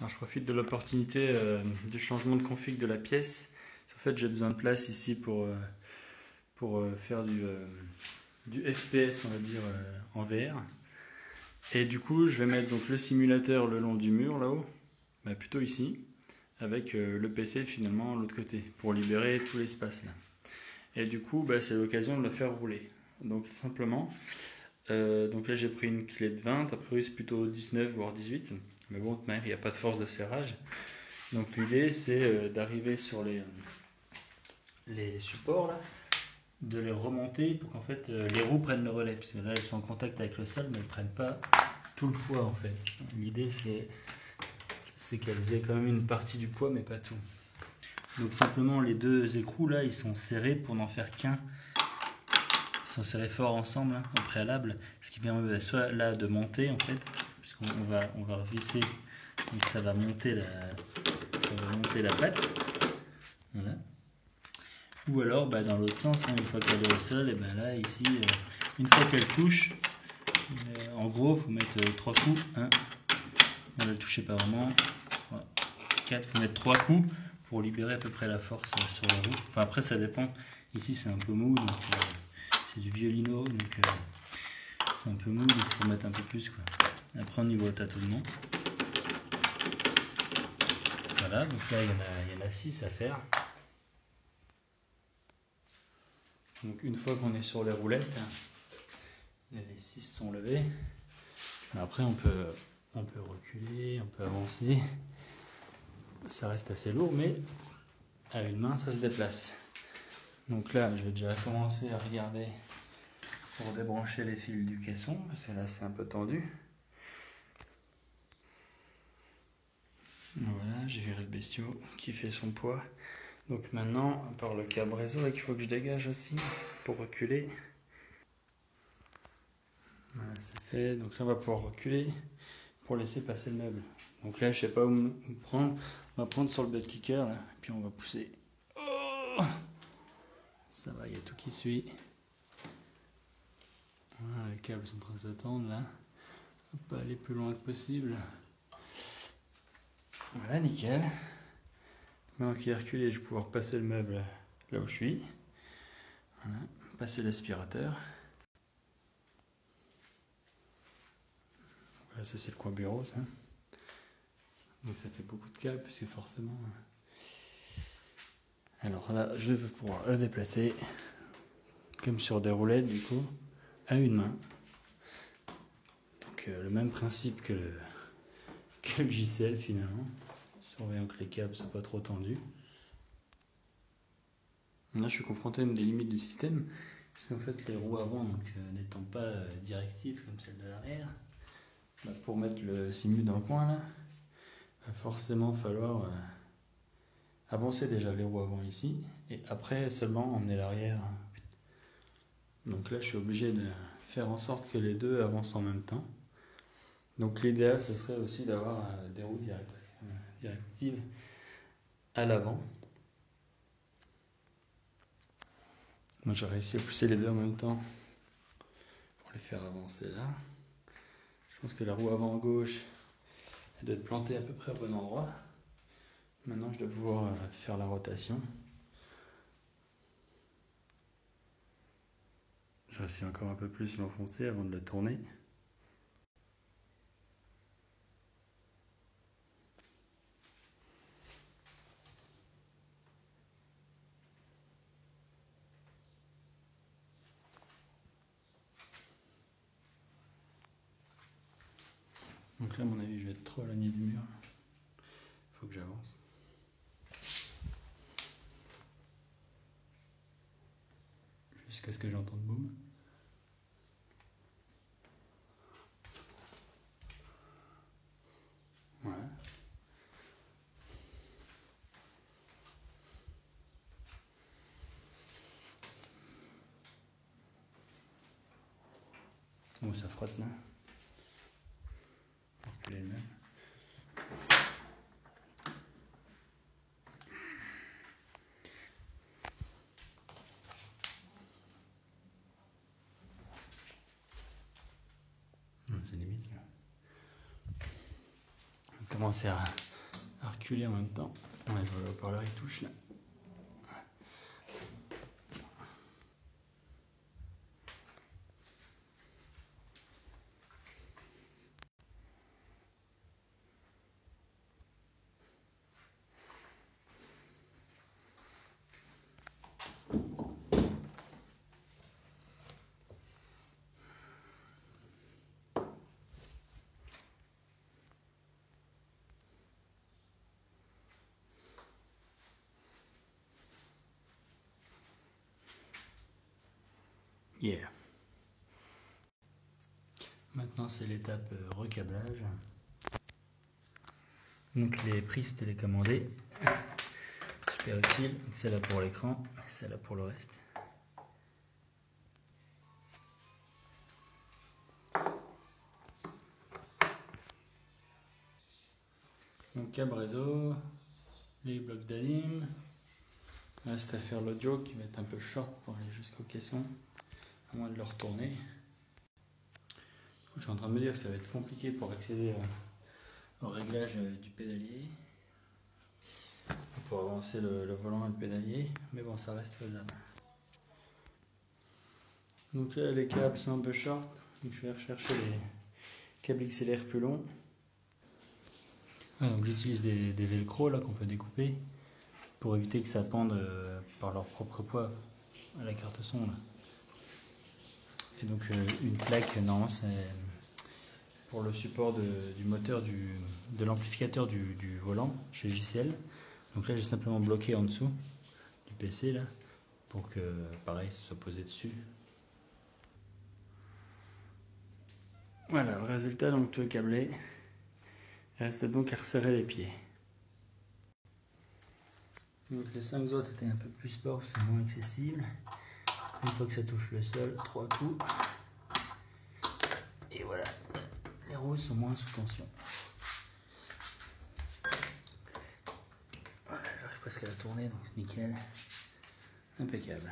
Alors je profite de l'opportunité du changement de config de la pièce. En fait, j'ai besoin de place ici pour faire du FPS, on va dire, en VR. Et du coup, je vais mettre donc le simulateur le long du mur là-haut, bah, plutôt ici, avec le PC finalement de l'autre côté, pour libérer tout l'espace là. Et du coup, bah, c'est l'occasion de le faire rouler. Donc simplement, donc là j'ai pris une clé de 20, a priori c'est plutôt 19 voire 18, mais bon, de manière, il n'y a pas de force de serrage. Donc l'idée c'est d'arriver sur les supports là, de les remonter pour qu'en fait les roues prennent le relais, parce que là elles sont en contact avec le sol mais elles ne prennent pas tout le poids en fait. L'idée c'est qu'elles aient quand même une partie du poids mais pas tout. Donc simplement les deux écrous là ils sont serrés pour n'en faire qu'un. Ils sont serrés fort ensemble hein, au préalable, ce qui permet soit là de monter en fait, puisqu'on va revisser, donc ça va monter la patte. Voilà. Ou alors bah, dans l'autre sens, hein, une fois qu'elle est au sol, et ben là ici, une fois qu'elle touche, en gros il faut mettre 3 coups. 1, ne la touchez pas vraiment. 3, 4, il faut mettre 3 coups pour libérer à peu près la force sur la roue. Enfin après ça dépend, ici c'est un peu mou, donc c'est du violino, donc c'est un peu mou, donc il faut mettre un peu plus quoi. Après au niveau tâtonnement. Voilà, donc là il y en a 6 à faire. Donc une fois qu'on est sur les roulettes, les 6 sont levés. Après on peut reculer, on peut avancer. Ça reste assez lourd, mais à une main ça se déplace. Donc là je vais déjà commencer à regarder pour débrancher les fils du caisson, parce que là c'est un peu tendu. Voilà, j'ai viré le bestiau qui fait son poids. Donc maintenant, à part le câble réseau qu'il faut que je dégage aussi pour reculer. Voilà, c'est fait. Donc là on va pouvoir reculer pour laisser passer le meuble. Donc là je sais pas où prendre. On va prendre sur le butt kicker là, puis on va pousser. Oh, ça va, il y a tout qui suit. Voilà, les câbles sont en train de se tendre là. On va pas aller plus loin que possible. Voilà, nickel. Maintenant qu'il est reculé, je vais pouvoir passer le meuble là où je suis. Voilà, passer l'aspirateur. Voilà, ça c'est le coin bureau, ça. Donc ça fait beaucoup de câbles, puisque forcément... Alors là, je vais pouvoir le déplacer, comme sur des roulettes du coup, à une main. Donc le même principe que le JCL finalement, surveillant que les câbles ne soient pas trop tendus. Là je suis confronté à une des limites du système, parce qu'en fait les roues avant, n'étant pas directives comme celle de l'arrière, bah, pour mettre le simu dans le coin là, va forcément falloir avancer déjà les roues avant ici, et après seulement emmener l'arrière. Donc là je suis obligé de faire en sorte que les deux avancent en même temps. Donc l'idéal ce serait aussi d'avoir des roues directives à l'avant. Moi j'ai réussi à pousser les deux en même temps pour les faire avancer là. Je pense que la roue avant gauche elle doit être plantée à peu près au bon endroit. Maintenant je dois pouvoir faire la rotation. Je vais essayer encore un peu plus l'enfoncer avant de la tourner. Donc là à mon avis je vais être trop éloigné du mur. Il faut que j'avance. Jusqu'à ce que j'entende boum. Voilà. Bon, ça frotte là. Pour reculer le même. C'est limite là. On va commencer à à reculer en même temps. Ouais, je vois le haut-parleur il touche là. Yeah. Maintenant c'est l'étape recablage. Donc les prises télécommandées, super utile. Celle-là pour l'écran, celle-là pour le reste. Donc câble réseau, les blocs d'alim. Reste à faire l'audio qui va être un peu short pour aller jusqu'aux caissons, à moins de le retourner. Je suis en train de me dire que ça va être compliqué pour accéder au réglage du pédalier, pour avancer le volant et le pédalier, mais bon, ça reste faisable. Donc là, les câbles sont un peu short, donc je vais rechercher les câbles XLR plus longs. Donc j'utilise des velcro là qu'on peut découper pour éviter que ça pende par leur propre poids à la carte son là. Et donc une plaque, normalement c'est pour le support du moteur de l'amplificateur du volant chez JCL. Donc là j'ai simplement bloqué en dessous du PC là pour que pareil ça soit posé dessus. Voilà le résultat, donc tout est câblé. Il reste donc à resserrer les pieds. Donc les 5 autres étaient un peu plus sport, c'est moins accessible. Une fois que ça touche le sol, 3 coups. Et voilà, les roues sont moins sous tension. Voilà, j'arrive presque à la tourner, donc c'est nickel. Impeccable.